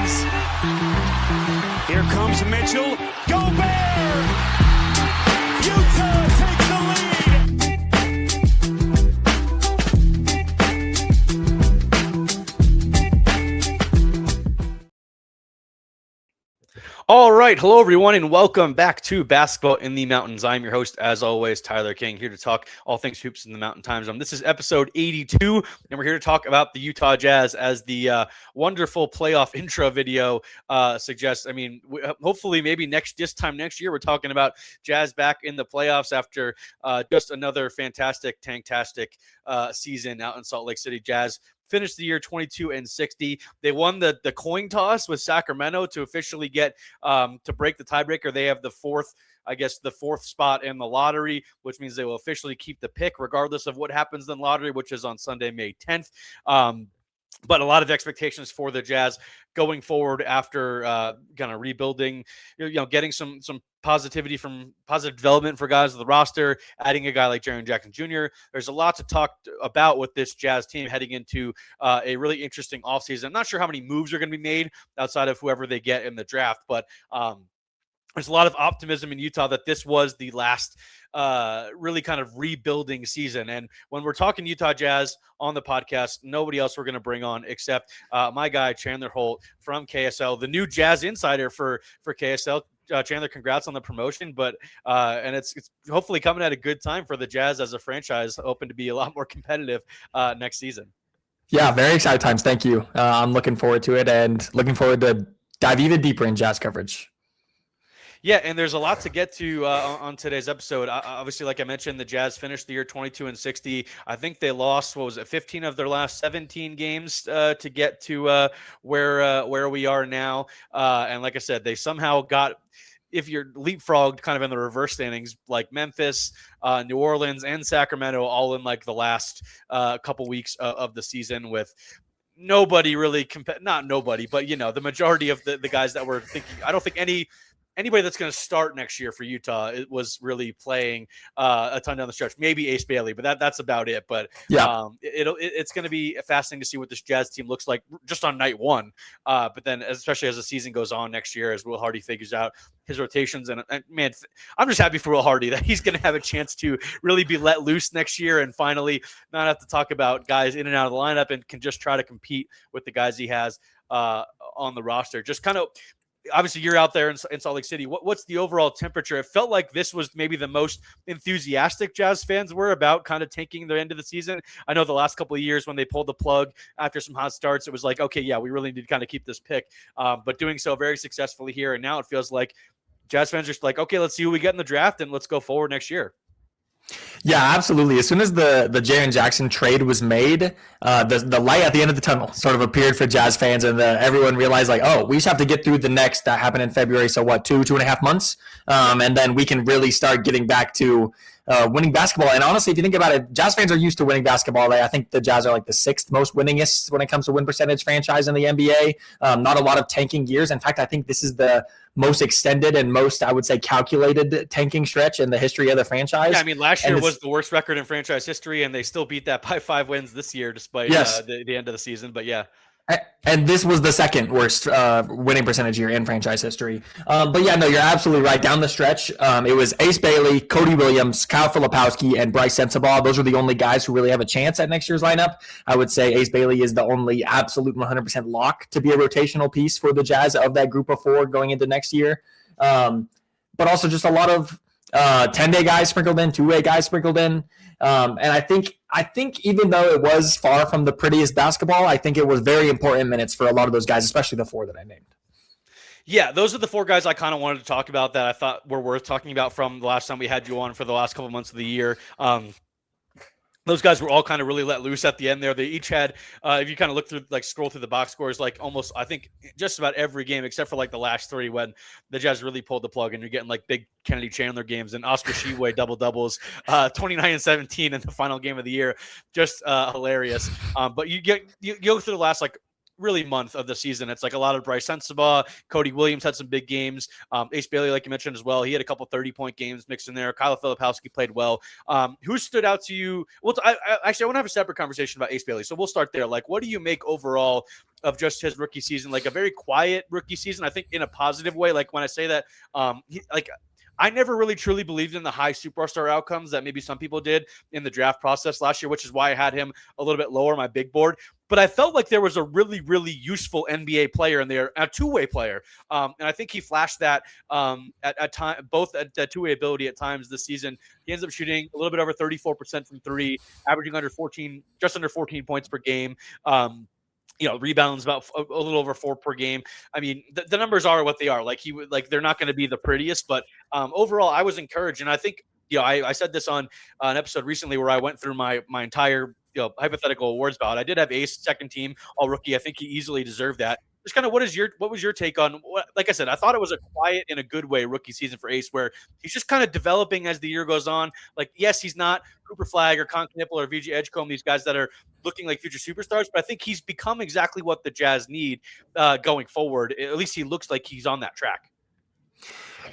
Jazz. Here comes Mitchell. Go Bear! Utah takes the lead. All right. Hello, everyone, and welcome back to Basketball in the Mountains. I'm your host, as always, Tyler King, here to talk all things hoops in the Mountain Time Zone. This is episode 82, and we're here to talk about the Utah Jazz, as the wonderful playoff intro video suggests. I mean, hopefully, maybe this time next year, we're talking about Jazz back in the playoffs after just another fantastic, tanktastic season out in Salt Lake City. Jazz finished the year 22-60. They won the coin toss with Sacramento to officially get to break the tiebreaker. They have the fourth spot in the lottery, which means they will officially keep the pick regardless of what happens in the lottery, which is on Sunday, May 10th. But a lot of expectations for the Jazz going forward after kind of rebuilding, getting some positive development for guys of the roster, adding a guy like Jaren Jackson Jr. There's a lot to talk about with this Jazz team heading into a really interesting offseason. I'm not sure how many moves are going to be made outside of whoever they get in the draft, but there's a lot of optimism in Utah that this was the last really kind of rebuilding season. And when we're talking Utah Jazz on the podcast, nobody else we're going to bring on except my guy, Chandler Holt from KSL, the new Jazz insider for KSL. Chandler, congrats on the promotion, but and it's hopefully coming at a good time for the Jazz as a franchise, hoping to be a lot more competitive next season. Yeah, very excited times. Thank you. I'm looking forward to it and looking forward to dive even deeper in Jazz coverage. Yeah, and there's a lot to get to on today's episode. Obviously, like I mentioned, the Jazz finished the year 22-60. I think they lost, 15 of their last 17 games to get to where we are now. And like I said, they somehow got, if you're leapfrogged kind of in the reverse standings, like Memphis, New Orleans, and Sacramento, all in like the last couple weeks of the season with nobody really, not nobody, but, the majority of the guys that were thinking, I don't think anybody that's going to start next year for Utah, it was really playing a ton down the stretch. Maybe Ace Bailey, but that's about it. But yeah, it's going to be fascinating to see what this Jazz team looks like just on night one. But then, especially as the season goes on next year, as Will Hardy figures out his rotations. And man, I'm just happy for Will Hardy that he's going to have a chance to really be let loose next year and finally not have to talk about guys in and out of the lineup and can just try to compete with the guys he has on the roster. Just kind of, obviously, you're out there in Salt Lake City. What's the overall temperature? It felt like this was maybe the most enthusiastic Jazz fans were about kind of tanking the end of the season. I know the last couple of years when they pulled the plug after some hot starts, it was like, okay, yeah, we really need to kind of keep this pick. But doing so very successfully here. And now it feels like Jazz fans are just like, okay, let's see who we get in the draft and let's go forward next year. Yeah, absolutely. As soon as the Jaren Jackson trade was made, the light at the end of the tunnel sort of appeared for Jazz fans, and everyone realized like, oh, we just have to get through the next that happened in February. So what, 2.5 months, and then we can really start getting back to winning basketball. And honestly, if you think about it, Jazz fans are used to winning basketball. I think the Jazz are like the 6th most winningest when it comes to win percentage franchise in the NBA. Not a lot of tanking years. In fact, I think this is the most extended and most, I would say, calculated tanking stretch in the history of the franchise. Yeah, I mean, last year was the worst record in franchise history, and they still beat that by 5 wins this year, despite the end of the season. But yeah. And this was the 2nd worst winning percentage year in franchise history. But yeah, no, you're absolutely right. Down the stretch, it was Ace Bailey, Cody Williams, Kyle Filipowski, and Brice Sensabaugh. Those are the only guys who really have a chance at next year's lineup. I would say Ace Bailey is the only absolute 100% lock to be a rotational piece for the Jazz of that group of 4 going into next year. But also just a lot of 10-day guys sprinkled in, 2-way guys sprinkled in. And I think even though it was far from the prettiest basketball, I think it was very important minutes for a lot of those guys, especially the 4 that I named. Yeah, those are the 4 guys I kind of wanted to talk about that I thought were worth talking about from the last time we had you on for the last couple months of the year. Those guys were all kind of really let loose at the end there. They each had, if you kind of look through, like scroll through the box scores, like almost, I think just about every game except for like the last 3 when the Jazz really pulled the plug and you're getting like big Kennedy Chandler games and Oscar Tshiebwe double-doubles, 29 and 17 in the final game of the year. Just hilarious. But you go through the last like really month of the season. It's like a lot of Brice Sensabaugh. Cody Williams had some big games. Ace Bailey, like you mentioned as well, he had a couple 30-point games mixed in there. Kyle Filipowski played well. Who stood out to you? Well, I want to have a separate conversation about Ace Bailey, so we'll start there. Like, what do you make overall of just his rookie season? Like a very quiet rookie season, I think, in a positive way. Like when I say that, I never really truly believed in the high superstar outcomes that maybe some people did in the draft process last year, which is why I had him a little bit lower on my big board. But I felt like there was a really, really useful NBA player in there, a two-way player. And I think he flashed that at time, both at that two-way ability at times this season. He ends up shooting a little bit over 34% from three, averaging just under 14 points per game. Rebounds about a little over 4 per game. I mean, the numbers are what they are. Like they're not going to be the prettiest, but overall, I was encouraged. And I think, I said this on an episode recently where I went through my entire hypothetical awards ballot. I did have Ace second team all rookie. I think he easily deserved that. Just kind of what was your take on what? Like I said, I thought it was a quiet in a good way rookie season for Ace, where he's just kind of developing as the year goes on. Like, yes, he's not Cooper Flagg or Con Knipple or VJ Edgecombe, these guys that are looking like future superstars, but I think he's become exactly what the Jazz need going forward. At least he looks like he's on that track.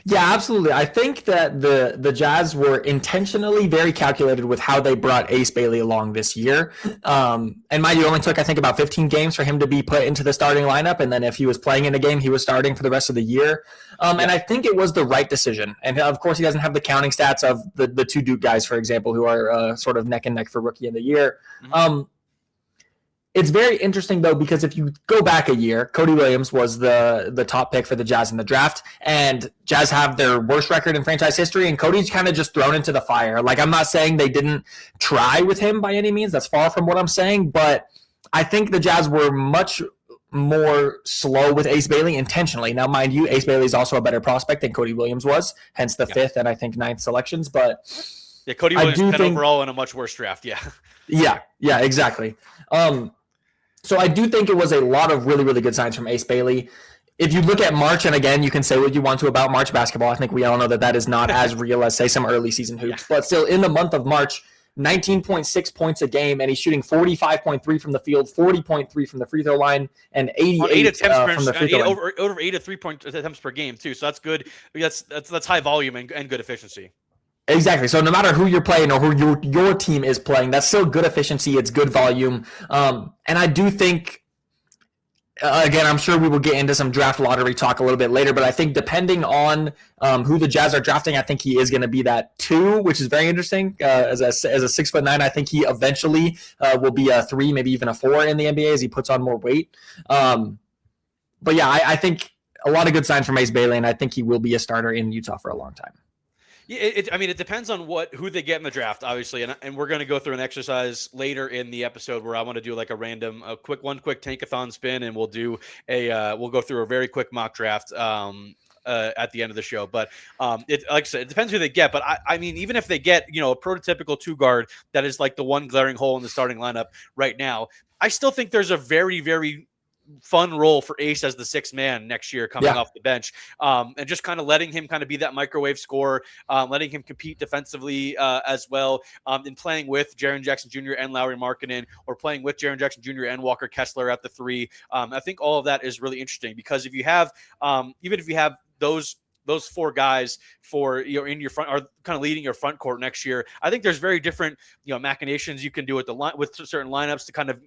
Yeah, absolutely. I think that the Jazz were intentionally very calculated with how they brought Ace Bailey along this year. And mind you, it only took, I think, about 15 games for him to be put into the starting lineup. And then if he was playing in a game, he was starting for the rest of the year. And I think it was the right decision. And of course, he doesn't have the counting stats of the two Duke guys, for example, who are sort of neck and neck for rookie of the year. Mm-hmm. It's very interesting, though, because if you go back a year, Cody Williams was the top pick for the Jazz in the draft, and Jazz have their worst record in franchise history, and Cody's kind of just thrown into the fire. Like, I'm not saying they didn't try with him by any means. That's far from what I'm saying, but I think the Jazz were much more slow with Ace Bailey intentionally. Now, mind you, Ace Bailey is also a better prospect than Cody Williams was, hence the fifth and I think ninth selections, but yeah, Cody Williams 10 overall in a much worse draft, Yeah, exactly. So I do think it was a lot of really, really good signs from Ace Bailey. If you look at March, and again, you can say what you want to about March basketball. I think we all know that is not as real as, say, some early season hoops. But still, in the month of March, 19.6 points a game, and he's shooting 45.3 from the field, 40.3 from the free throw line, and 88 from the free throw line. Over 8 to 3-point attempts per game, too. So that's good. That's high volume and good efficiency. Exactly. So no matter who you're playing or who your team is playing, that's still good efficiency. It's good volume. And I do think, again, I'm sure we will get into some draft lottery talk a little bit later, but I think depending on who the Jazz are drafting, I think he is going to be that 2, which is very interesting. As a 6'9", I think he eventually will be a 3, maybe even a 4 in the NBA as he puts on more weight. But yeah, I think a lot of good signs from Ace Bailey, and I think he will be a starter in Utah for a long time. Yeah, it depends on who they get in the draft, obviously, and we're going to go through an exercise later in the episode where I want to do like a quick tankathon spin, and we'll go through a very quick mock draft at the end of the show. But like I said, it depends who they get. But I mean, even if they get a prototypical 2-guard that is like the one glaring hole in the starting lineup right now, I still think there's a very, very fun role for Ace as the 6th man next year coming off the bench, and just kind of letting him kind of be that microwave scorer, letting him compete defensively as well, in playing with Jaren Jackson Jr. and Lauri Markkanen, or playing with Jaren Jackson Jr. and Walker Kessler at the 3. I think all of that is really interesting because if you have, even if you have those 4 guys in your front are kind of leading your front court next year, I think there's very different machinations you can do with certain lineups to kind of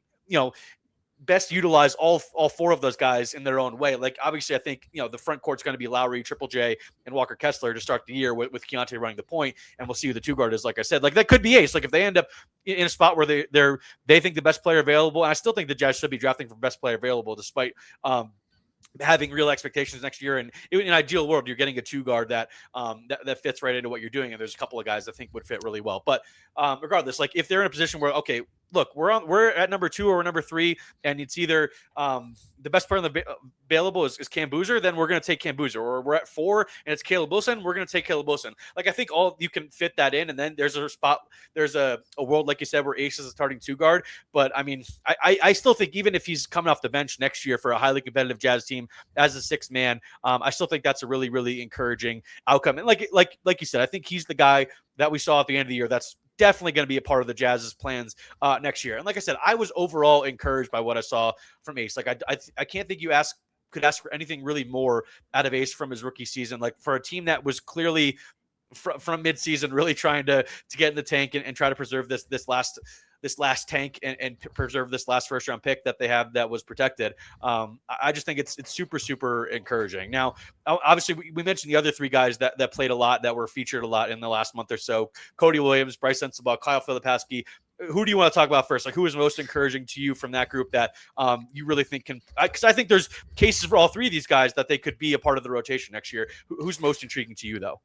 best utilize all 4 of those guys in their own way. Like, obviously, I think, the front court's going to be Lowry, Triple J, and Walker Kessler to start the year with Keontae running the point, and we'll see who the 2-guard is. Like I said, like that could be Ace. Like if they end up in a spot where they think the best player available, and I still think the Jazz should be drafting for best player available, despite having real expectations next year. And in an ideal world, you're getting a 2-guard that fits right into what you're doing. And there's a couple of guys I think would fit really well. But regardless, like if they're in a position where, okay, look, we're at number 2 or number 3, and it's either the best player available is Cam Boozer, then we're going to take Cam Boozer. Or we're at 4 and it's Caleb Wilson, we're going to take Caleb Wilson. Like I think you can fit that in, and then there's a world, like you said, where Ace is a starting 2-guard. But I mean, I still think even if he's coming off the bench next year for a highly competitive Jazz team as a 6th man, I still think that's a really, really encouraging outcome. And like you said, I think he's the guy that we saw at the end of the year that's definitely going to be a part of the Jazz's plans next year. And like I said, I was overall encouraged by what I saw from Ace. Like I can't think you could ask for anything really more out of Ace from his rookie season. Like for a team that was clearly from midseason really trying to get in the tank and try to preserve this last tank and preserve this last first round pick that they have that was protected. I just think it's super, super encouraging. Now, obviously we mentioned the other three guys that played a lot, that were featured a lot in the last month or so: Cody Williams, Brice Sensabaugh, Kyle Filipowski. Who do you want to talk about first? Like, who is most encouraging to you from that group that you really think can, because I think there's cases for all three of these guys that they could be a part of the rotation next year. Who's most intriguing to you though?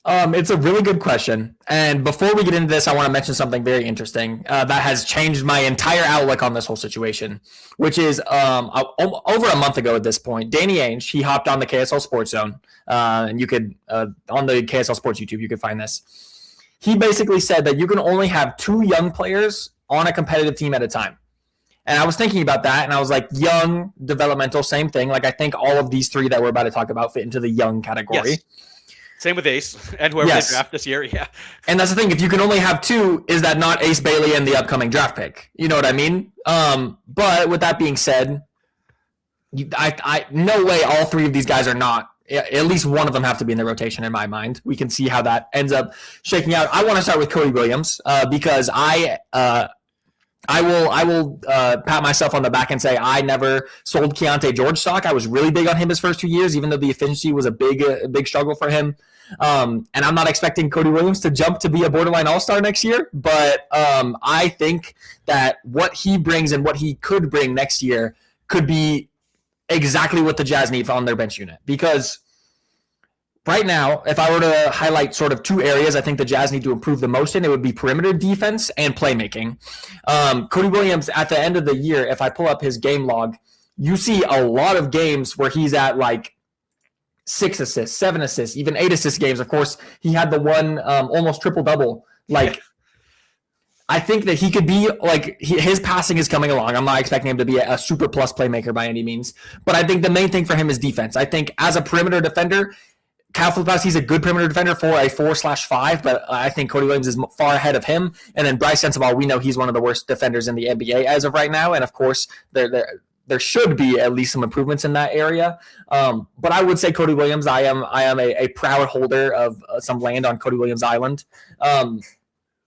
It's a really good question. And before we get into this, I want to mention something very interesting that has changed my entire outlook on this whole situation, which is over a month ago at this point, Danny Ainge, he hopped on the KSL Sports Zone, and you could, on the KSL Sports YouTube, you could find this. He basically said that you can only have 2 young players on a competitive team at a time. And I was thinking about that, and I was like, young, developmental, same thing. Like, I think all of these 3 that we're about to talk about fit into the young category. Yes. Same with Ace and whoever they draft this year. Yeah. And that's the thing. If you can only have 2, is that not Ace Bailey and the upcoming draft pick? You know what I mean? But with that being said, I no way all 3 of these guys are not. At least one of them have to be in the rotation in my mind. We can see how that ends up shaking out. I want to start with Cody Williams because I will pat myself on the back and say I never sold Keontae George stock. I was really big on him his first 2 years, even though the efficiency was a big struggle for him. And I'm not expecting Cody Williams to jump to be a borderline all-star next year, but I think that what he brings and what he could bring next year could be exactly what the Jazz need on their bench unit. Because right now, if I were to highlight sort of 2 areas I think the Jazz need to improve the most in, it would be perimeter defense and playmaking. Cody Williams, at the end of the year, if I pull up his game log, you see a lot of games where he's at like 6 assists, 7 assists, even 8 assist games. Of course, he had the one almost triple-double. Like, I think that he could be like his passing is coming along. I'm not expecting him to be a super plus playmaker by any means, but I think the main thing for him is defense. I think as a perimeter defender, Kyle Filipowski, he's a good perimeter defender for a 4/5, but I think Cody Williams is far ahead of him. And then Brice Sensabaugh, we know he's one of the worst defenders in the NBA as of right now. And of course, there should be at least some improvements in that area. But I would say Cody Williams, I am a proud holder of some land on Cody Williams Island.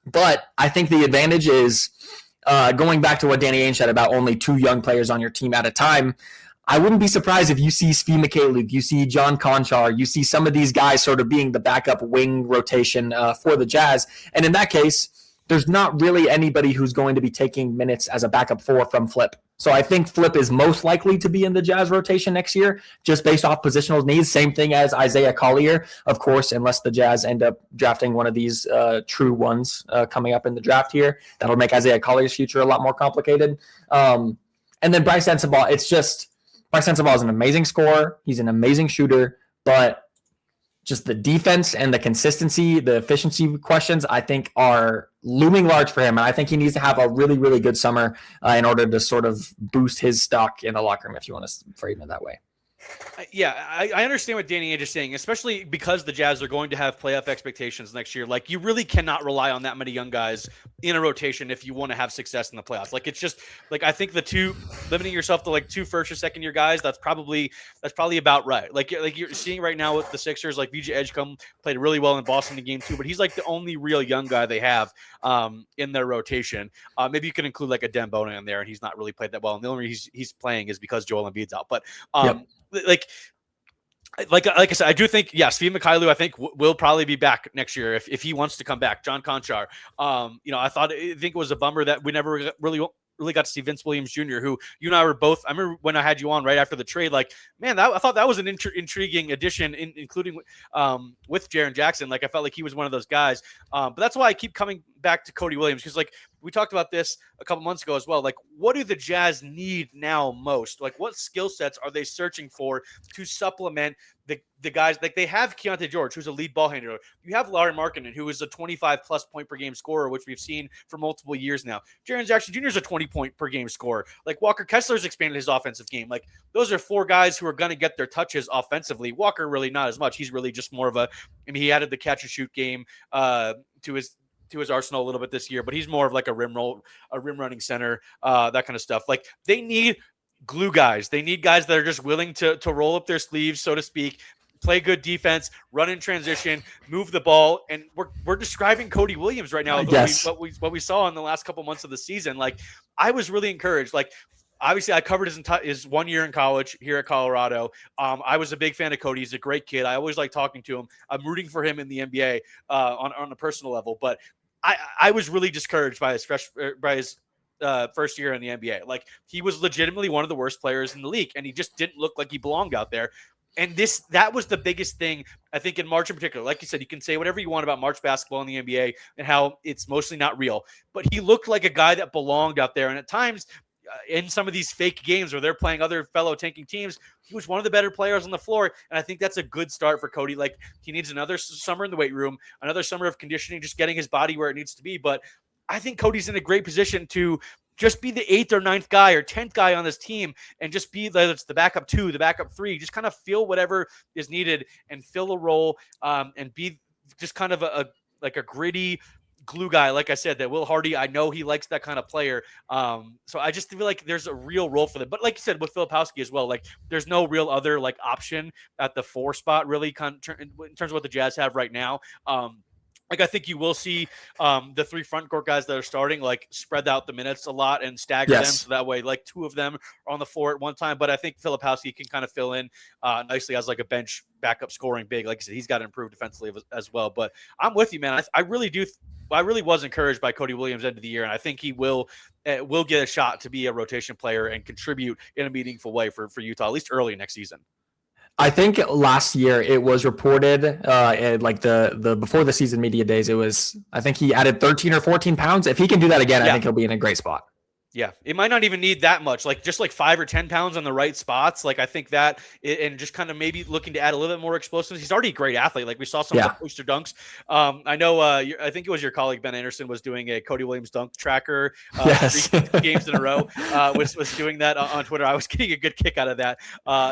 But I think the advantage is going back to what Danny Ainge said about only 2 young players on your team at a time. I wouldn't be surprised if you see Svi Mikhailiuk, you see John Conchar, you see some of these guys sort of being the backup wing rotation for the Jazz. And in that case, there's not really anybody who's going to be taking minutes as a backup 4 from Flip. So I think Flip is most likely to be in the Jazz rotation next year, just based off positional needs. Same thing as Isaiah Collier, of course, unless the Jazz end up drafting one of these true ones coming up in the draft here. That'll make Isaiah Collier's future a lot more complicated. And then Brice Sensabaugh, Brice Sensabaugh is an amazing scorer. He's an amazing shooter, but just the defense and the consistency, the efficiency questions, I think are looming large for him. And I think he needs to have a really, really good summer in order to sort of boost his stock in the locker room, if you want to frame it that way. Yeah, I understand what Danny Ainge is saying, especially because the Jazz are going to have playoff expectations next year. Like, you really cannot rely on that many young guys in a rotation if you want to have success in the playoffs. Like, it's just like, I think limiting yourself to like 2 first or second year guys, that's probably about right. Like you're seeing right now with the Sixers, like VJ Edgecombe played really well in Boston in game 2, but he's like the only real young guy they have in their rotation. Maybe you can include like a Dembona in there, and he's not really played that well. And the only reason he's playing is because Joel Embiid's out. But Like I said, I do think, Svi Mikhailiuk, I think will probably be back next year if he wants to come back. John Conchar, I think it was a bummer that we never really got to see Vince Williams Jr., who you and I were both. I remember when I had you on right after the trade. Like, man, I thought that was an intriguing addition, including with Jaren Jackson. Like, I felt like he was one of those guys. But that's why I keep coming back to Cody Williams, because like we talked about this a couple months ago as well. Like, what do the Jazz need now most? Like, what skill sets are they searching for to supplement the guys? Like, they have Keontae George, who's a lead ball handler. You have Lauri Markkanen, who is a 25-plus point per game scorer, which we've seen for multiple years now. Jaren Jackson Jr. is a 20-point per game scorer. Like, Walker Kessler's expanded his offensive game. Like, those are 4 guys who are going to get their touches offensively. Walker really not as much. He's really just more of he added the catch and shoot game to to his arsenal a little bit this year, but he's more of like a rim running center, that kind of stuff. Like they need glue guys. They need guys that are just willing to roll up their sleeves, so to speak, play good defense, run in transition, move the ball. And we're describing Cody Williams right now. Yes. What we saw in the last couple months of the season. Like I was really encouraged. Like obviously I covered his 1 year in college here at Colorado. I was a big fan of Cody. He's a great kid. I always like talking to him. I'm rooting for him in the NBA on a personal level, but I was really discouraged by his first year in the NBA. Like he was legitimately one of the worst players in the league, and he just didn't look like he belonged out there. And that was the biggest thing, I think, in March in particular. Like you said, you can say whatever you want about March basketball in the NBA and how it's mostly not real, but he looked like a guy that belonged out there. And at times in some of these fake games where they're playing other fellow tanking teams, he was one of the better players on the floor. And I think that's a good start for Cody. Like he needs another summer in the weight room, another summer of conditioning, just getting his body where it needs to be. But I think Cody's in a great position to just be the 8th or 9th guy or 10th guy on this team and just be, whether it's the backup 2, the backup 3, just kind of feel whatever is needed and fill a role, and be just kind of a gritty glue guy. Like I said, that Will Hardy, I know he likes that kind of player. So I just feel like there's a real role for them. But like you said, with Filipowski as well, like there's no real other like option at the 4 spot really in terms of what the Jazz have right now. Like I think you will see the 3 front court guys that are starting like spread out the minutes a lot and stagger them, so that way like 2 of them are on the floor at one time. But I think Filipowski can kind of fill in nicely as like a bench backup scoring big. Like I said, he's got to improve defensively as well. But I'm with you, man. I really do. I really was encouraged by Cody Williams end of the year, and I think he will get a shot to be a rotation player and contribute in a meaningful way for Utah, at least early next season. I think last year it was reported like the before the season media days, I think he added 13 or 14 pounds. If he can do that again, I think he'll be in a great spot. Yeah, it might not even need that much, like just like 5 or 10 pounds on the right spots. Like I think that, and just kind of maybe looking to add a little bit more explosiveness. He's already a great athlete. Like we saw some of the poster dunks. I know, I think it was your colleague Ben Anderson was doing a Cody Williams dunk tracker. 3 games in a row. Was doing that on Twitter. I was getting a good kick out of that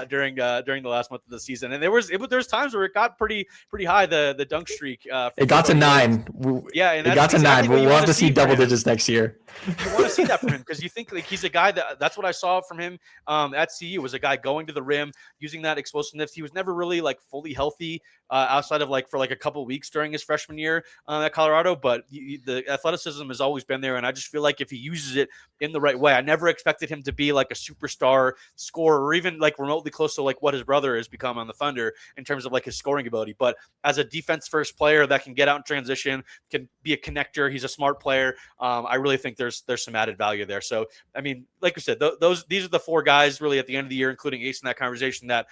during the last month of the season. And there was times where it got pretty high, the dunk streak. It got to 9. Yeah, and it got to 9. We'll have to see double digits next year. You want to see that from him because you think like he's a guy that's what I saw from him at CU, was a guy going to the rim, using that explosiveness. He was never really like fully healthy outside of like for like a couple of weeks during his freshman year at Colorado, but the athleticism has always been there, and I just feel like if he uses it in the right way, I never expected him to be like a superstar scorer or even like remotely close to like what his brother has become on the Thunder in terms of like his scoring ability. But as a defense first player that can get out in transition, can be a connector, he's a smart player. I really think there's some added value there. So I mean, like I said, these are the 4 guys really at the end of the year, including Ace in that conversation, that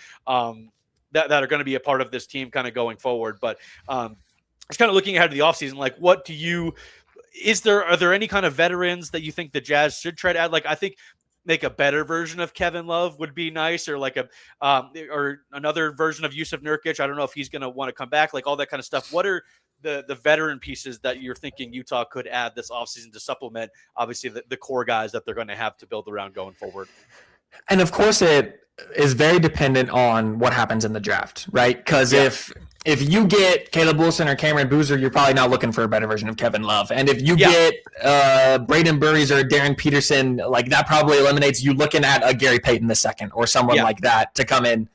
that are going to be a part of this team kind of going forward. But it's kind of looking ahead to the offseason. Like, are there any kind of veterans that you think the Jazz should try to add? Like, I think make a better version of Kevin Love would be nice, or like or another version of Yusuf Nurkic. I don't know if he's going to want to come back, like all that kind of stuff. What are the veteran pieces that you're thinking Utah could add this offseason to supplement, obviously, the core guys that they're going to have to build around going forward? And of course, it is very dependent on what happens in the draft, right? Because if you get Caleb Wilson or Cameron Boozer, you're probably not looking for a better version of Kevin Love. And if you get Braden Burries or Darren Peterson, like that probably eliminates you looking at a Gary Payton II or someone like that to come in.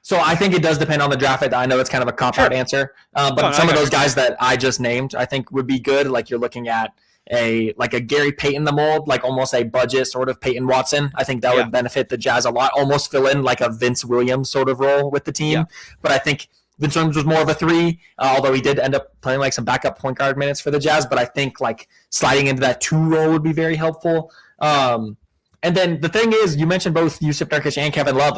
So I think it does depend on the draft. I know it's kind of a cop-out answer, but some of those guys that I just named, I think would be good. Like you're looking at a Gary Payton the mold, like almost a budget sort of Peyton Watson. I think that would benefit the Jazz a lot, almost fill in like a Vince Williams sort of role with the team. Yeah. But I think Vince Williams was more of a 3, although he did end up playing like some backup point guard minutes for the Jazz. But I think like sliding into that 2 role would be very helpful. And then the thing is, you mentioned both Yusuf Nurkic and Kevin Love.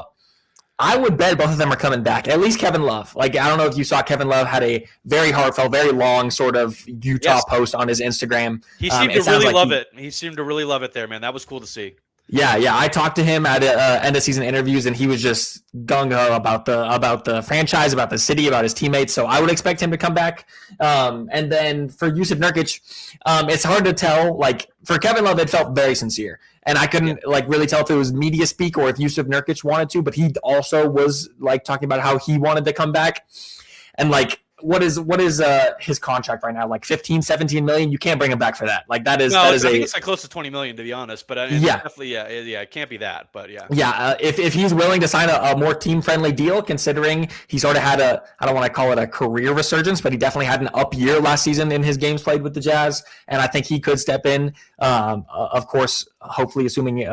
I would bet both of them are coming back, at least Kevin Love. Like, I don't know if you saw Kevin Love had a very heartfelt, very long sort of Utah post on his Instagram. He seemed to really love it. He seemed to really love it there, man. That was cool to see. Yeah. I talked to him at end of season interviews, and he was just gung-ho about the franchise, about the city, about his teammates. So I would expect him to come back. And then for Yusuf Nurkic, it's hard to tell. Like for Kevin Love, it felt very sincere. And I couldn't like really tell if it was media speak or if Yusuf Nurkic wanted to, but he also was like talking about how he wanted to come back. And like what is his contract right now? Like 15, 17 million? You can't bring him back for that. Like I think it's like close to 20 million, to be honest. But definitely, it can't be that. But yeah. Yeah, if he's willing to sign a more team-friendly deal, considering he's sort of had I don't want to call it a career resurgence, but he definitely had an up year last season in his games played with the Jazz, and I think he could step in. Of course, hopefully assuming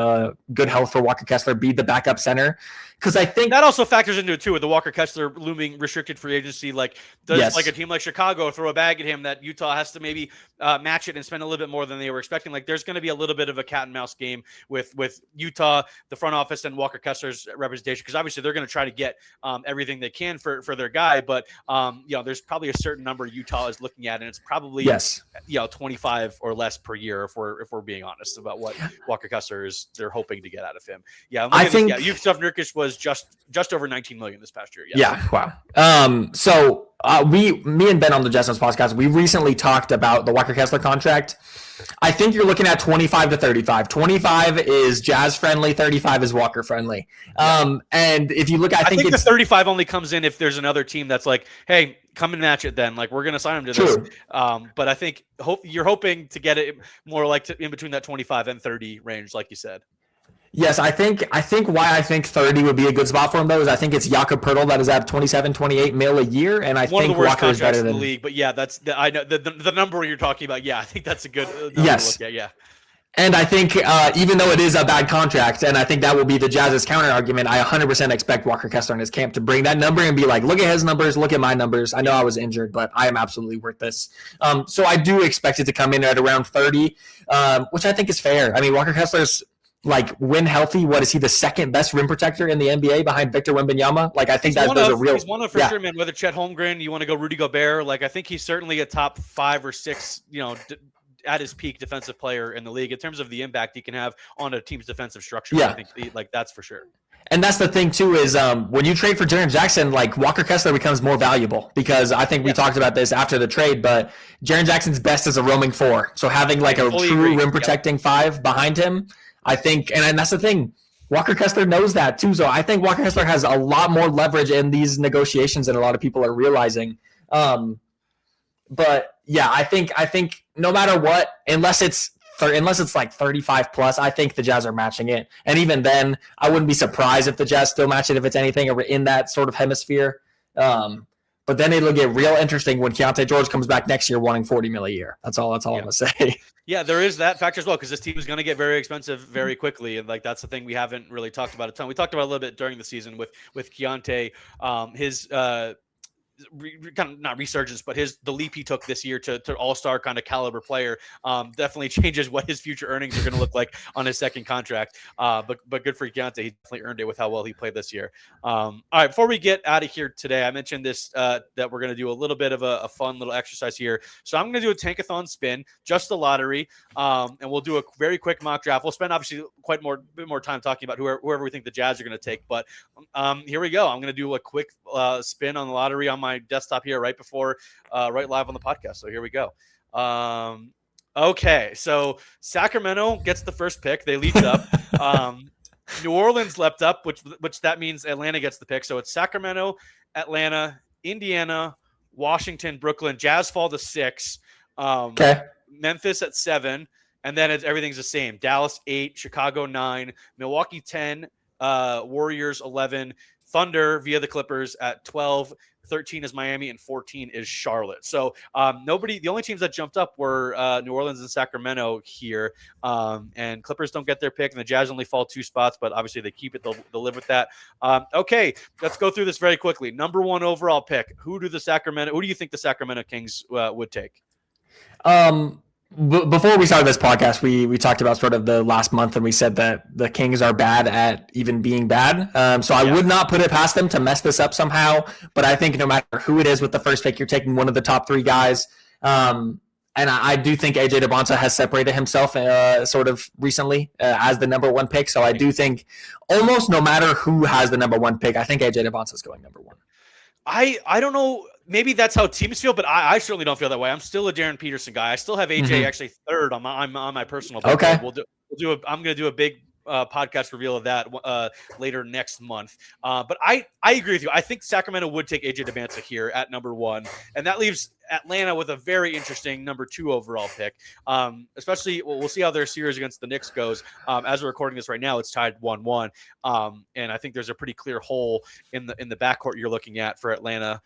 good health for Walker Kessler, be the backup center. Because I think that also factors into it too, with the Walker Kessler looming restricted free agency. Like, does like a team like Chicago throw a bag at him that Utah has to maybe match it and spend a little bit more than they were expecting? Like, there's going to be a little bit of a cat and mouse game with Utah, the front office, and Walker Kessler's representation, because obviously they're going to try to get everything they can for their guy. But there's probably a certain number Utah is looking at, and it's probably 25 or less per year if we're being honest about what Walker Kessler they're hoping to get out of him. Yeah, I think Yusuf Nurkic was just over 19 million this past year. Yeah. Wow. So me and Ben on the Jazz podcast, we recently talked about the Walker Kessler contract. I think you're looking at 25 to 35. 25 is Jazz friendly, 35 is Walker friendly. And if you look, I think the 35 only comes in if there's another team that's like, hey, come and match it then. Like, we're going to sign him to this. But I think you're hoping to get it more like in between that 25 and 30 range, like you said. Yes, I think why I think 30 would be a good spot for him, though, is I think it's Jakob Poeltl that is at 27, 28 mil a year, and I think Walker is better than the league. But yeah, I know the number you're talking about. Yeah, I think that's a good number to look at. Yeah. And I think even though it is a bad contract, and I think that will be the Jazz's counter argument, I 100% expect Walker Kessler in his camp to bring that number and be like, look at his numbers, look at my numbers. I know I was injured, but I am absolutely worth this. So I do expect it to come in at around 30, which I think is fair. I mean, Walker Kessler's, like, when healthy, what is he, the second best rim protector in the NBA behind Victor Wembanyama? Like, I think there's a real. He's one of for sure, man. Whether Chet Holmgren, you want to go Rudy Gobert, like, I think he's certainly a top 5 or 6, at his peak defensive player in the league in terms of the impact he can have on a team's defensive structure. Yeah. I think that's for sure. And that's the thing too, is when you trade for Jaren Jackson, like, Walker Kessler becomes more valuable, because I think we talked about this after the trade, but Jaren Jackson's best as a roaming 4. So having like a true rim protecting 5 behind him, I think, and that's the thing, Walker Kessler knows that too. So I think Walker Kessler has a lot more leverage in these negotiations than a lot of people are realizing. But yeah, I think no matter what, unless it's like 35 plus, I think the Jazz are matching it. And even then, I wouldn't be surprised if the Jazz still match it if it's anything in that sort of hemisphere. But then it'll get real interesting when Keontae George comes back next year wanting 40 mil a year. That's all I'm going to say. Yeah, there is that factor as well, because this team is going to get very expensive very quickly. And like, that's the thing we haven't really talked about a ton. We talked about a little bit during the season with Keontae, his kind of not resurgence, but the leap he took this year to all-star kind of caliber player definitely changes what his future earnings are going to look like on his second contract. But good for Keontae. He definitely earned it with how well he played this year. All right, before we get out of here today, I mentioned this, that we're going to do a little bit of a fun little exercise here. So I'm going to do a tankathon spin, just the lottery, and we'll do a very quick mock draft. We'll spend obviously quite a bit more time talking about whoever we think the Jazz are going to take. But here we go. I'm going to do a quick spin on the lottery on my desktop here right live on the podcast. So here we go. Okay, so Sacramento gets the first pick. They lead it up. New Orleans leapt up, which that means Atlanta gets the pick. So it's Sacramento, Atlanta, Indiana, Washington, Brooklyn. Jazz fall to 6. Memphis at 7, and then everything's the same. Dallas 8, Chicago 9, Milwaukee 10, Warriors 11, Thunder via the Clippers at 12. 13 is Miami, and 14 is Charlotte. So the only teams that jumped up were New Orleans and Sacramento here. And Clippers don't get their pick, and the Jazz only fall 2 spots, but obviously they keep it. They'll live with that. Okay, let's go through this very quickly. Number 1 overall pick. Who do you think the Sacramento Kings would take? Before we started this podcast, we talked about sort of the last month, and we said that the Kings are bad at even being bad. So I would not put it past them to mess this up somehow. But I think no matter who it is with the first pick, you're taking one of the top 3 guys. And I do think AJ DeBonta has separated himself sort of recently as the number 1 pick. So I do think almost no matter who has the number 1 pick, I think AJ DeBonta is going number 1. I don't know. Maybe that's how teams feel, but I certainly don't feel that way. I'm still a Darren Peterson guy. I still have AJ actually 3rd on my personal pick. Okay. I'm going to do a big podcast reveal of that later next month. But I agree with you. I think Sacramento would take AJ Demancic here at number 1, and that leaves Atlanta with a very interesting number 2 overall pick. Especially, we'll see how their series against the Knicks goes. As we're recording this right now, it's tied 1-1, and I think there's a pretty clear hole in the backcourt you're looking at for Atlanta.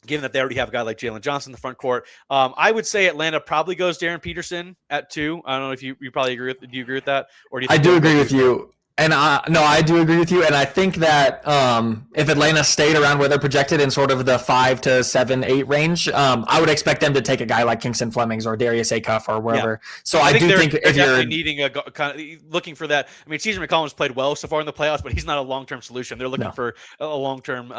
Given that they already have a guy like Jalen Johnson in the front court, I would say Atlanta probably goes Darren Peterson at 2. I don't know if you probably agree with. Do you agree with that, or do you? I do agree with you. And no, I do agree with you. And I think that if Atlanta stayed around where they're projected in sort of the 5 to 7, 8 range, I would expect them to take a guy like Kingston Flemings or Darius Acuff or wherever. Yeah. So I do think if you're needing looking for that, I mean, CJ McCollum's played well so far in the playoffs, but he's not a long-term solution. They're looking for a long-term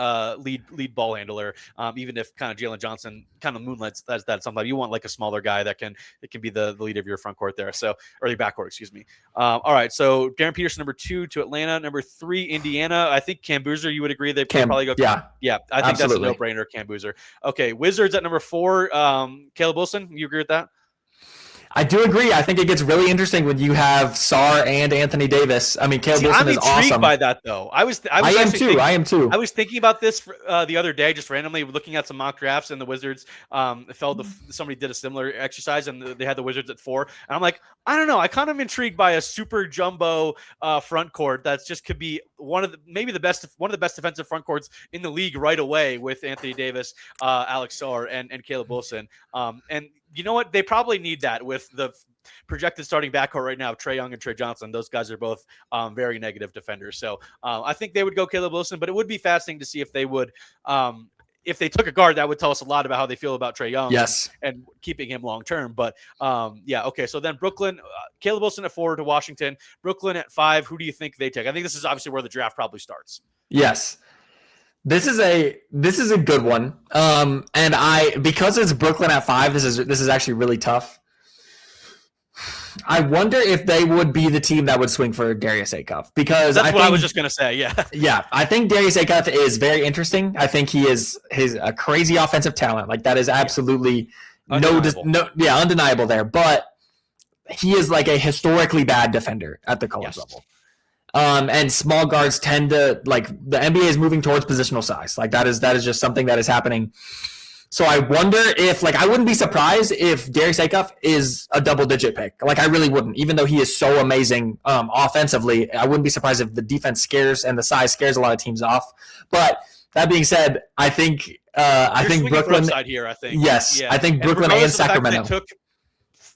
lead ball handler. Even if kind of Jalen Johnson kind of moonlights that sometimes, you want like a smaller guy that can be the lead of your front court there. So, or your back court, excuse me. All right. So Darren Peterson, number 2 to Atlanta. Number 3, Indiana. I think Cam Boozer, you would agree they probably go. Yeah. I think absolutely. That's a no-brainer, Cam Boozer. Okay, Wizards at number 4. Caleb Wilson, you agree with that? I do agree. I think it gets really interesting when you have Sarr and Anthony Davis. I mean, Caleb Wilson is awesome. I'm intrigued by that, though. I am too. I was thinking about this the other day, just randomly looking at some mock drafts, and the Wizards somebody did a similar exercise, and they had the Wizards at 4. And I'm like, I don't know. I kind of intrigued by a super jumbo front court that's just could be one of the best defensive front courts in the league right away with Anthony Davis, Alex Sarr, and Caleb Wilson. And you know what? They probably need that with the projected starting backcourt right now, Trae Young and Trae Johnson. Those guys are both very negative defenders. So I think they would go Caleb Wilson, but it would be fascinating to see if they would if they took a guard. That would tell us a lot about how they feel about Trae Young and keeping him long term. But okay. So then Brooklyn, Caleb Wilson at 4 to Washington, Brooklyn at 5. Who do you think they take? I think this is obviously where the draft probably starts. Yes. This is a good one. And because it's Brooklyn at 5, this is actually really tough. I wonder if they would be the team that would swing for Darius Acuff, because I was just going to say. Yeah. Yeah. I think Darius Acuff is very interesting. I think he's a crazy offensive talent. Like, that is absolutely undeniable there, but he is like a historically bad defender at the college level. And small guards tend to, like, the NBA is moving towards positional size. Like, that is just something that is happening. So I wonder if, like, I wouldn't be surprised if Darius Acuff is a double-digit pick. Like, I really wouldn't. Even though he is so amazing offensively, I wouldn't be surprised if the defense scares and the size scares a lot of teams off. But that being said, I think Brooklyn side here. I think I think Brooklyn and Sacramento took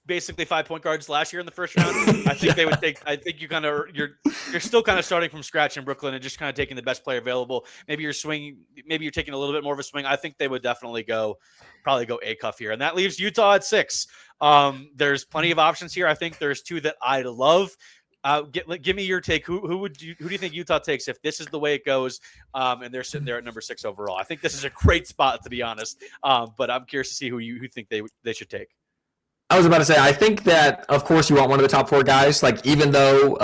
basically 5 point guards last year in the first round. I think they would take. I think you're still kind of starting from scratch in Brooklyn and just kind of taking the best player available. Maybe you're taking a little bit more of a swing. I think they would definitely probably go Acuff here, and that leaves Utah at 6. There's plenty of options here. I think there's 2 that I love. Give me your take. Who do you think Utah takes if this is the way it goes? And they're sitting there at number 6 overall. I think this is a great spot, to be honest. But I'm curious to see who you think they should take. I was about to say, I think that, of course, you want one of the top 4 guys. Like, even though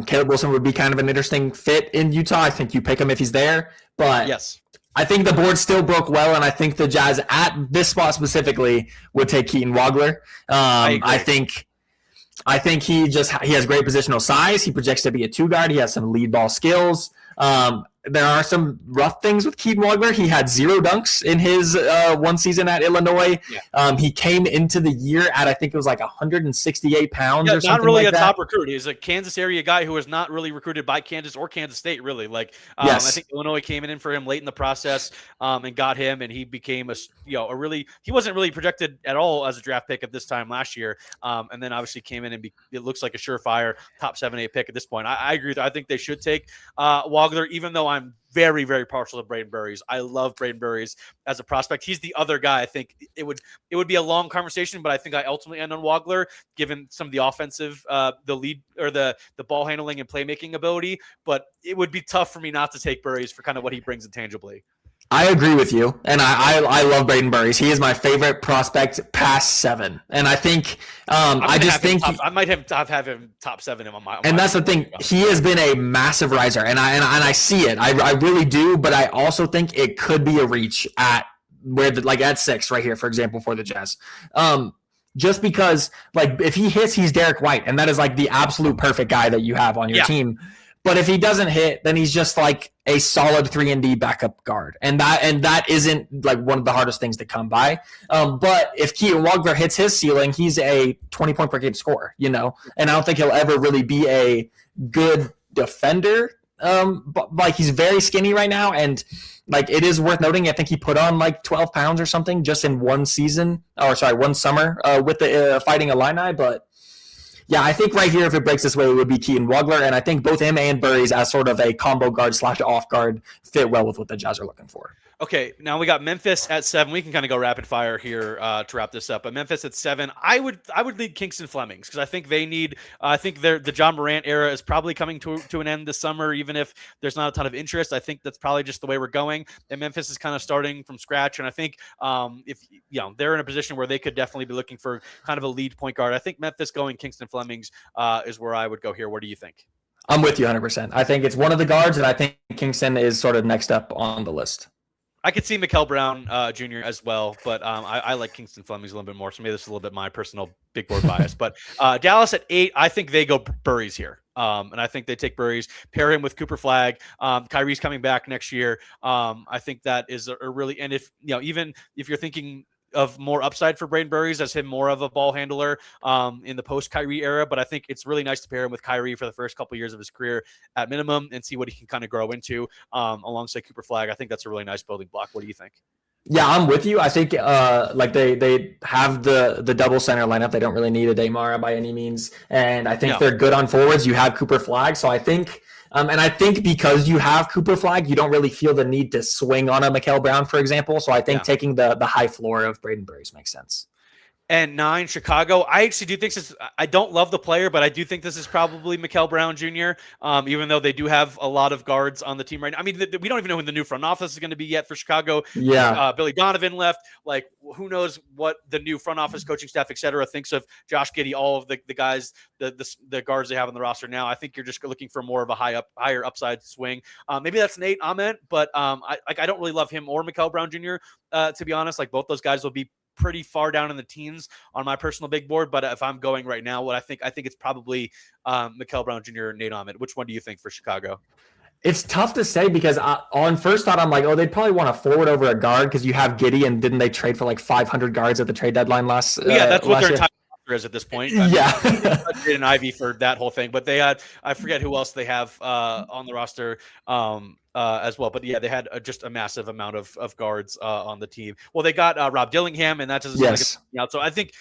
Caleb Wilson would be kind of an interesting fit in Utah, I think you pick him if he's there. But yes, I think the board still broke well, and I think the Jazz at this spot specifically would take Keaton Wagler. I think he has great positional size. He projects to be a 2 guard. He has some lead ball skills. There are some rough things with Keaton Wagler. He had 0 dunks in his one season at Illinois. Yeah. He came into the year at, I think it was like 168 pounds or something like that. Not really a top recruit. He's a Kansas area guy who was not really recruited by Kansas or Kansas State, really. Like, I think Illinois came in for him late in the process and got him, and he became he wasn't really projected at all as a draft pick at this time last year. And then obviously came in and it looks like a surefire top 7-8 pick at this point. I agree with that. I think they should take Wagler, even though I'm very, very partial to Braden Burries. I love Braden Burries as a prospect. He's the other guy. I think it would be a long conversation, but I think I ultimately end on Wagler, given some of the offensive, the lead or the ball handling and playmaking ability. But it would be tough for me not to take Burries for kind of what he brings intangibly. I agree with you, and I love Braden Burries. He is my favorite prospect past 7, and I think I might have him top 7 in my. And that's the thing. He has been a massive riser, and I see it. I really do, but I also think it could be a reach at at 6 right here, for example, for the Jazz. just because like if he hits, he's Derek White, and that is like the absolute perfect guy that you have on your team. But if he doesn't hit, then he's just like a solid 3-and-D backup guard, and that isn't like one of the hardest things to come by. But if Keaton Wagler hits his ceiling, he's a 20-point per game scorer, and I don't think he'll ever really be a good defender. But like he's very skinny right now, and like it is worth noting, I think he put on like 12 pounds or something just in one summer with the Fighting Illini. But yeah, I think right here, if it breaks this way, it would be Keaton Wagler, and I think both him and Burries as sort of a combo guard / off guard fit well with what the Jazz are looking for. Okay, now we got Memphis at 7. We can kind of go rapid fire here to wrap this up. But Memphis at 7, I would lead Kingston Flemings because I think they need. I think the John Morant era is probably coming to an end this summer, even if there's not a ton of interest. I think that's probably just the way we're going. And Memphis is kind of starting from scratch. And I think if they're in a position where they could definitely be looking for kind of a lead point guard. I think Memphis going Kingston Flemings is where I would go here. What do you think? I'm with you 100%. I think it's one of the guards, and I think Kingston is sort of next up on the list. I could see Mikal Brown Jr. as well, but I like Kingston Flemings a little bit more. So maybe this is a little bit my personal big board bias. But Dallas at 8, I think they go Burries here. And I think they take Burries, pair him with Cooper Flagg. Kyrie's coming back next year. I think that is a really, and if, even if you're thinking of more upside for Braden Burries as him more of a ball handler in the post-Kyrie era. But I think it's really nice to pair him with Kyrie for the first couple of years of his career at minimum and see what he can kind of grow into alongside Cooper Flagg. I think that's a really nice building block. What do you think? Yeah, I'm with you. I think like they have the double center lineup. They don't really need a Damara by any means. And I think they're good on forwards. You have Cooper Flagg. So I think and I think because you have Cooper Flagg, you don't really feel the need to swing on a Mikal Brown, for example. So I think taking the high floor of Braden Burries makes sense. And 9, Chicago. I actually do think this. I don't love the player, but I do think this is probably Mikal Brown Jr. Even though they do have a lot of guards on the team right now. I mean, we don't even know who the new front office is going to be yet for Chicago. Yeah, Billy Donovan left. Like, who knows what the new front office, coaching staff, etc., thinks of Josh Giddey, all of the guys, the guards they have on the roster now. I think you're just looking for more of a higher upside swing. Maybe that's Nate Ahmed, but I don't really love him or Mikal Brown Jr. To be honest. Like, both those guys will be pretty far down in the teens on my personal big board, but if I'm going right now, I think it's probably Mikal Brown Jr. and Nate Ahmed. Which one do you think for Chicago? It's tough to say because on first thought, I'm like, they'd probably want to forward over a guard because you have Giddey, and didn't they trade for like 500 guards at the trade deadline last? Yeah, that's what their year? entire roster is at this point. And Ivy for that whole thing, but they had, I forget who else they have on the roster as well. But yeah, they had just a massive amount of guards on the team. Well, they got Rob Dillingham, and that doesn't out. So I think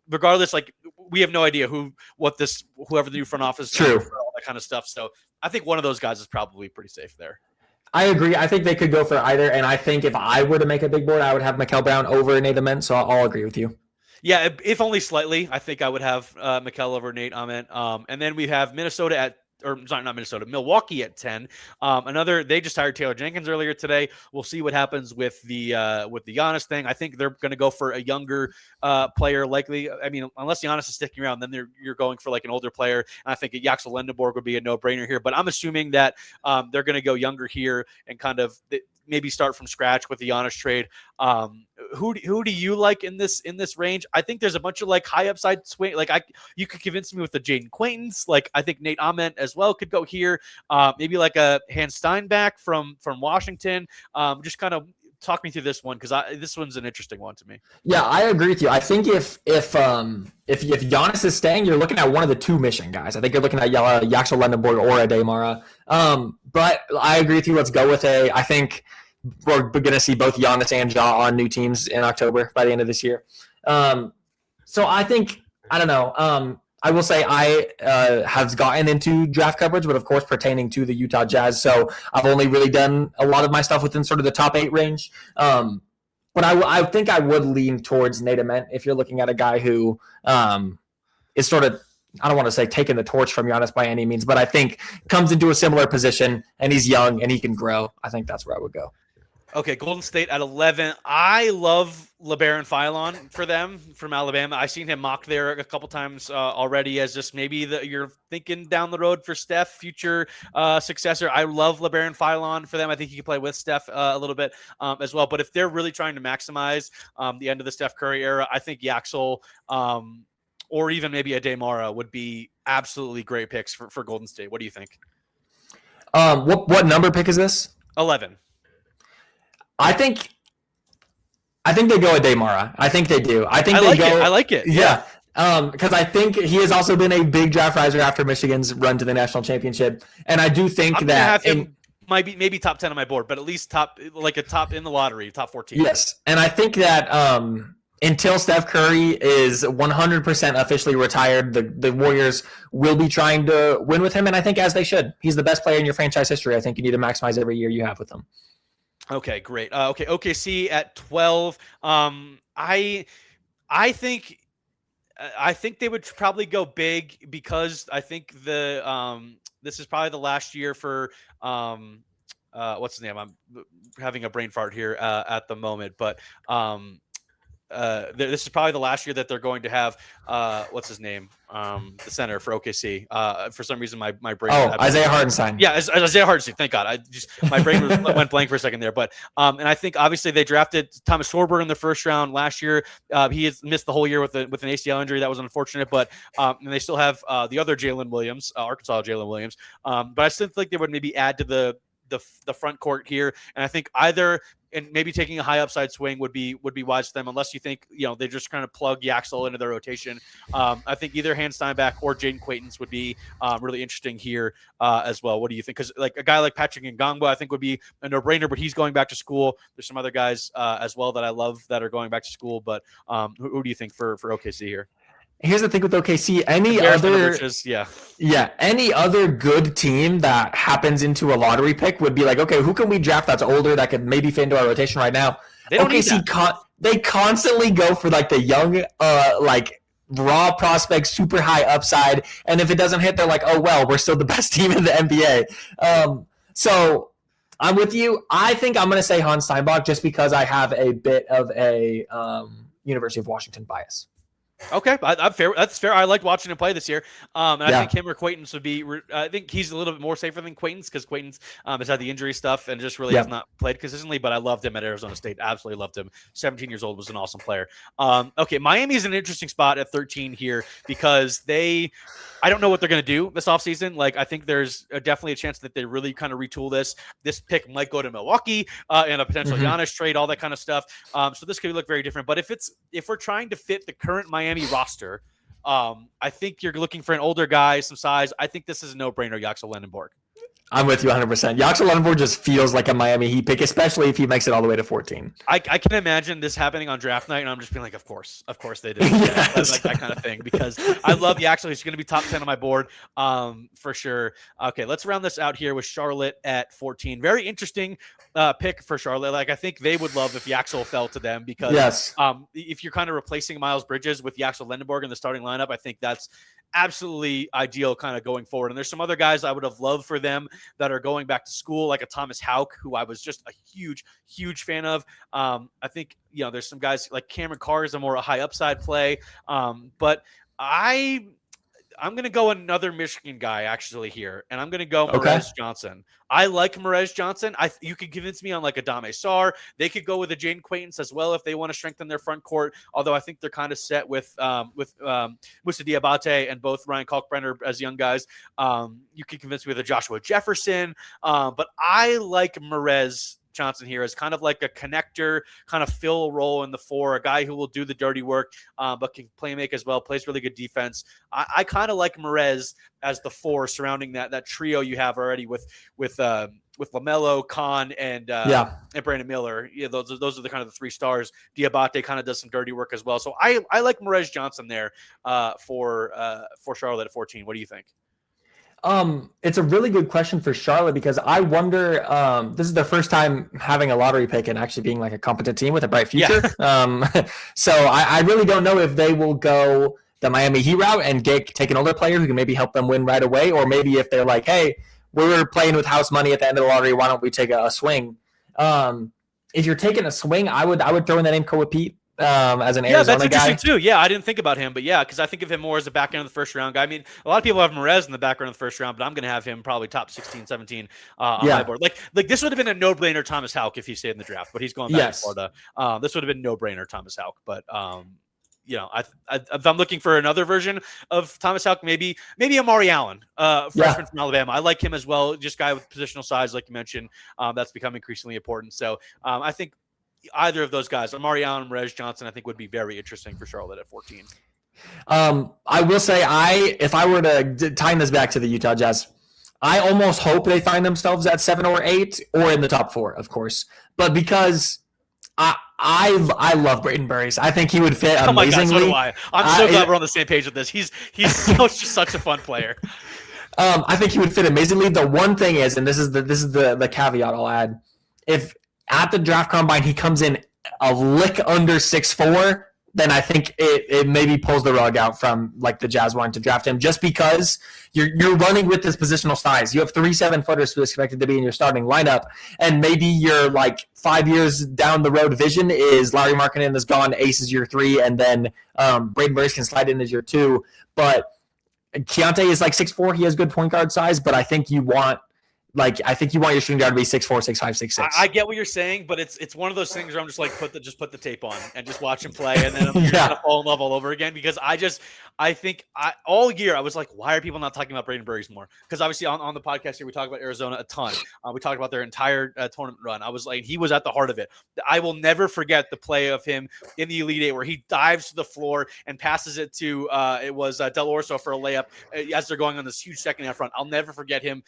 regardless, like, we have no idea whoever the new front office is, all that kind of stuff. So I think one of those guys is probably pretty safe there. I agree. I think they could go for either. And I think if I were to make a big board, I would have Mikal Brown over Nate Ahmed. So I'll agree with you. Yeah, if only slightly. I think I would have Mikal over Nate Ahmed. And then we have Minnesota at, or sorry, not Minnesota, Milwaukee at 10. They just hired Taylor Jenkins earlier today. We'll see what happens with the Giannis thing. I think they're going to go for a younger player, likely. I mean, unless Giannis is sticking around, then you're going for like an older player. And I think Axel Lendeborg would be a no-brainer here. But I'm assuming that they're going to go younger here and kind of maybe start from scratch with the Giannis trade. Who do you like in this range? I think there's a bunch of like high upside swing. Like you could convince me with the Jaden Quaintance. Like, I think Nate Ahmed as well could go here. Maybe like a Hans Steinbach from Washington. Just kind of talk me through this one, because this one's an interesting one to me. Yeah, I agree with you. I think if Giannis is staying, you're looking at one of the two mission guys. I think you're looking at Axel Lendeborg or a Damara. But I agree with you. Let's go with I think we're going to see both Giannis and Ja on new teams in October by the end of this year. So I think, I don't know. I will say I have gotten into draft coverage, but of course pertaining to the Utah Jazz. So I've only really done a lot of my stuff within sort of the top 8 range. But I think I would lean towards Nate Ahmed if you're looking at a guy who is sort of, I don't want to say taking the torch from Giannis by any means, but I think comes into a similar position, and he's young and he can grow. I think that's where I would go. Okay, Golden State at 11. I love LeBaron Philon for them from Alabama. I've seen him mocked there a couple times already as just maybe you're thinking down the road for Steph, future successor. I love LeBaron Philon for them. I think he can play with Steph a little bit as well. But if they're really trying to maximize the end of the Steph Curry era, I think Yaxel or even maybe a Demara would be absolutely great picks for Golden State. What do you think? What number pick is this? 11. I think they go with Demara. I think they do. I like it. Yeah. Because I think he has also been a big draft riser after Michigan's run to the national championship, and I do think that might be maybe top 10 on my board, but at least top in the lottery, top 14. Yes, and I think that until Steph Curry is 100% officially retired, the Warriors will be trying to win with him, and I think as they should. He's the best player in your franchise history. I think you need to maximize every year you have with him. Okay, great. OKC at 12. I think they would probably go big because I think this is probably the last year for what's his name? I'm having a brain fart here at the moment, but this is probably the last year that they're going to have what's his name, the center for OKC. For some reason, my brain. Isaiah Hartenstein. Yeah, Isaiah Hartenstein. Thank God. My brain went blank for a second there. But and I think obviously they drafted Thomas Sorber in the first round last year. He has missed the whole year with an ACL injury. That was unfortunate. But and they still have the other Jalen Williams, Arkansas Jalen Williams. But I still think they would maybe add to the front court here, and I think either and maybe taking a high upside swing would be wise for them, unless you think they just kind of plug Yaxel into their rotation. I think either Hans Steinbach or Jaden Quaintance would be really interesting here as well. What do you think? Because like a guy like Patrick Ngongba, I think would be a no-brainer, but he's going back to school. There's some other guys as well that I love that are going back to school, but who do you think for OKC here? Here's the thing with OKC. Any other good team that happens into a lottery pick would be like, okay, who can we draft that's older that could maybe fit into our rotation right now? They don't OKC they constantly go for like the young, like raw prospects, super high upside, and if it doesn't hit, they're like, oh well, we're still the best team in the NBA. So I'm with you. I think I'm going to say Hans Steinbach just because I have a bit of a University of Washington bias. Okay, I'm fair. That's fair. I liked watching him play this year. And I think him or Quaintance would be. I think he's a little bit more safer than Quaintance because Quaintance has had the injury stuff and just really has not played consistently. But I loved him at Arizona State. Absolutely loved him. 17 years old, was an awesome player. Okay, Miami is an interesting spot at 13 here because I don't know what they're going to do this offseason. Like, I think there's definitely a chance that they really kind of retool this. This pick might go to Milwaukee and a potential Giannis trade, all that kind of stuff. So this could look very different. But if we're trying to fit the current Miami roster, I think you're looking for an older guy, some size. I think this is a no-brainer, Yaxel Lendenborg. I'm with you 100%. Yaxel Lendenborg just feels like a Miami Heat pick, especially if he makes it all the way to 14. I can imagine this happening on draft night, and I'm just being like, of course they did. Yes. Like that kind of thing, because I love Yaxel. He's going to be top 10 on my board for sure. Okay, let's round this out here with Charlotte at 14. Very interesting pick for Charlotte. Like, I think they would love if Yaxel fell to them because if you're kind of replacing Miles Bridges with Yaxel Lendenborg in the starting lineup, I think that's absolutely ideal kind of going forward. And there's some other guys I would have loved for them that are going back to school, like a Thomas Houck, who I was just a huge fan of. I think, there's some guys like Cameron Carr is a high upside play. But I'm going to go another Michigan guy actually here, and I'm going to go Merez Johnson. I like Merez Johnson. You could convince me on like a Dame Sarr. They could go with a Jaden Quaintance as well if they want to strengthen their front court, although I think they're kind of set with Moussa Diabate and both Ryan Kalkbrenner as young guys. You could convince me with a Joshua Jefferson, but I like Merez Johnson here as kind of like a connector, kind of fill a role in the four, a guy who will do the dirty work, but can play make as well, plays really good defense. I kind of like Merez as the four surrounding that trio you have already with LaMelo, Khan, and Brandon Miller. Yeah, those are the kind of the three stars. Diabate kind of does some dirty work as well. So I like Merez Johnson there for Charlotte at 14. What do you think? It's a really good question for Charlotte because I wonder, this is their first time having a lottery pick and actually being like a competent team with a bright future. Yeah. So I really don't know if they will go the Miami Heat route and take an older player who can maybe help them win right away, or maybe if they're like, hey, we're playing with house money at the end of the lottery, why don't we take a swing? if you're taking a swing, I would throw in the name Koa Pete as an Arizona that's interesting guy. too. Yeah, I didn't think about him, but yeah, because I think of him more as the back end of the first round guy. I mean, a lot of people have Merez in the back end of the first round, but I'm going to have him probably top 16, 17 on my board. Like this would have been a no-brainer Thomas Houck if he stayed in the draft, but he's going back to Florida. This would have been no-brainer Thomas Houck, but you know, if I'm looking for another version of Thomas Houck, maybe Amari Allen, freshman from Alabama. I like him as well. Just guy with positional size, like you mentioned. That's become increasingly important. So I think either of those guys, Amari Allen and Merez Johnson, I think would be very interesting for Charlotte at 14. I will say, if I were to tie this back to the Utah Jazz, I almost hope they find themselves at 7 or 8 or in the top 4, of course. But because I love Braden Burris. I think he would fit amazingly. Oh my God, so do I. I'm so glad we're on the same page with this. He's such a fun player. I think he would fit amazingly. The one thing is, and this is the caveat I'll add, if at the draft combine he comes in a lick under 6'4", then I think it maybe pulls the rug out from like the Jazz wanting to draft him, just because you're running with this positional size. You have 3 7-footers expected to be in your starting lineup, and maybe your like 5 years down the road vision is Larry Markkinen is gone, Ace is year 3, and then Braden Burris can slide in as year 2. But Keontae is like 6'4". He has good point guard size, but I think you want your shooting guard to be 6'4", 6'5", 6'6". I get what you're saying, but it's one of those things where I'm just like put the tape on and just watch him play, and then you're gonna fall in love all over again. Because I think all year I was like, why are people not talking about Braden Burris more? Because obviously on the podcast here we talk about Arizona a ton. We talked about their entire tournament run. I was like, he was at the heart of it. I will never forget the play of him in the Elite Eight where he dives to the floor and passes it to it was Del Orso for a layup as they're going on this huge second half run. I'll never forget him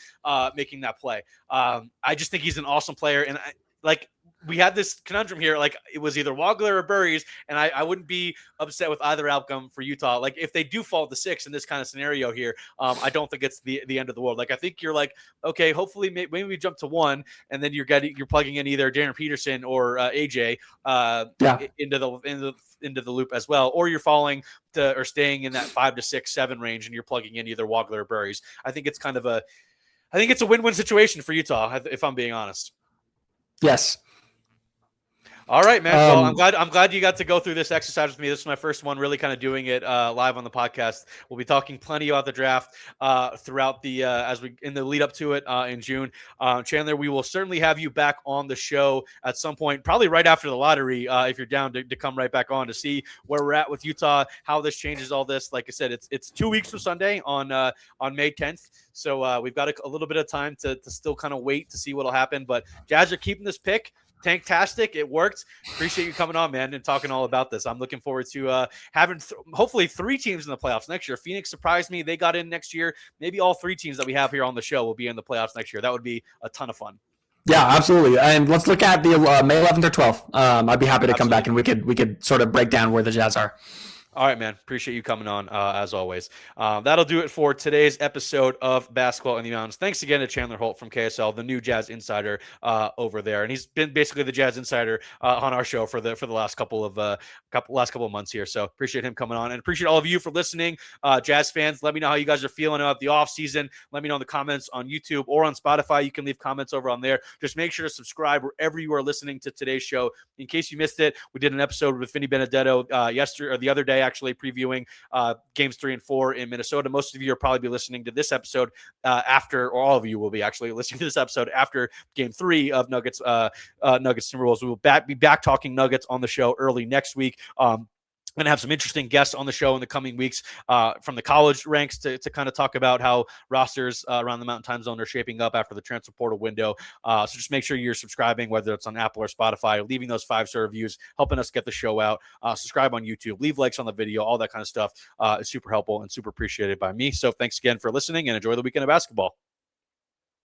making that play. I just think he's an awesome player, and we had this conundrum here. Like, it was either Wagler or Burris, and I wouldn't be upset with either outcome for Utah. Like, if they do fall to 6 in this kind of scenario here, I don't think it's the end of the world. Like, I think you're like, okay, hopefully maybe we jump to 1, and then you're plugging in either Darren Peterson or AJ into the loop as well, or you're falling to or staying in that 5 to 6, 7 range, and you're plugging in either Wagler or Burris. I think it's a win-win situation for Utah, if I'm being honest. Yes. All right, man. Well, I'm glad you got to go through this exercise with me. This is my first one, really kind of doing it live on the podcast. We'll be talking plenty about the draft throughout the in the lead up to it in June. Chandler, we will certainly have you back on the show at some point, probably right after the lottery, if you're down to come right back on to see where we're at with Utah, how this changes all this. Like I said, it's 2 weeks from Sunday on May 10th. So we've got a little bit of time to still kind of wait to see what'll happen. But Jazz are keeping this pick. Tanktastic. It worked. Appreciate you coming on, man, and talking all about this. I'm looking forward to having hopefully 3 teams in the playoffs next year. Phoenix surprised me. They got in next year. Maybe all 3 teams that we have here on the show will be in the playoffs next year. That would be a ton of fun. Yeah, absolutely. And let's look at the May 11th or 12th. I'd be happy to come back and we could sort of break down where the Jazz are. All right, man. Appreciate you coming on, as always. That'll do it for today's episode of Basketball in the Mountains. Thanks again to Chandler Holt from KSL, the new Jazz insider over there, and he's been basically the Jazz insider on our show for the last couple of months here. So appreciate him coming on, and appreciate all of you for listening, Jazz fans. Let me know how you guys are feeling about the off season. Let me know in the comments on YouTube or on Spotify. You can leave comments over on there. Just make sure to subscribe wherever you are listening to today's show. In case you missed it, we did an episode with Vinny Benedetto the other day, actually previewing games 3 and 4 in Minnesota. Most of you will probably be listening to this episode after, or all of you will be actually listening to this episode after game 3 of Nuggets Timberwolves. We will be back talking Nuggets on the show early next week. Going to have some interesting guests on the show in the coming weeks from the college ranks to kind of talk about how rosters around the Mountain Time Zone are shaping up after the transfer portal window. So just make sure you're subscribing, whether it's on Apple or Spotify, leaving those 5-star reviews, helping us get the show out. Subscribe on YouTube, leave likes on the video, all that kind of stuff is super helpful and super appreciated by me. So thanks again for listening, and enjoy the weekend of basketball.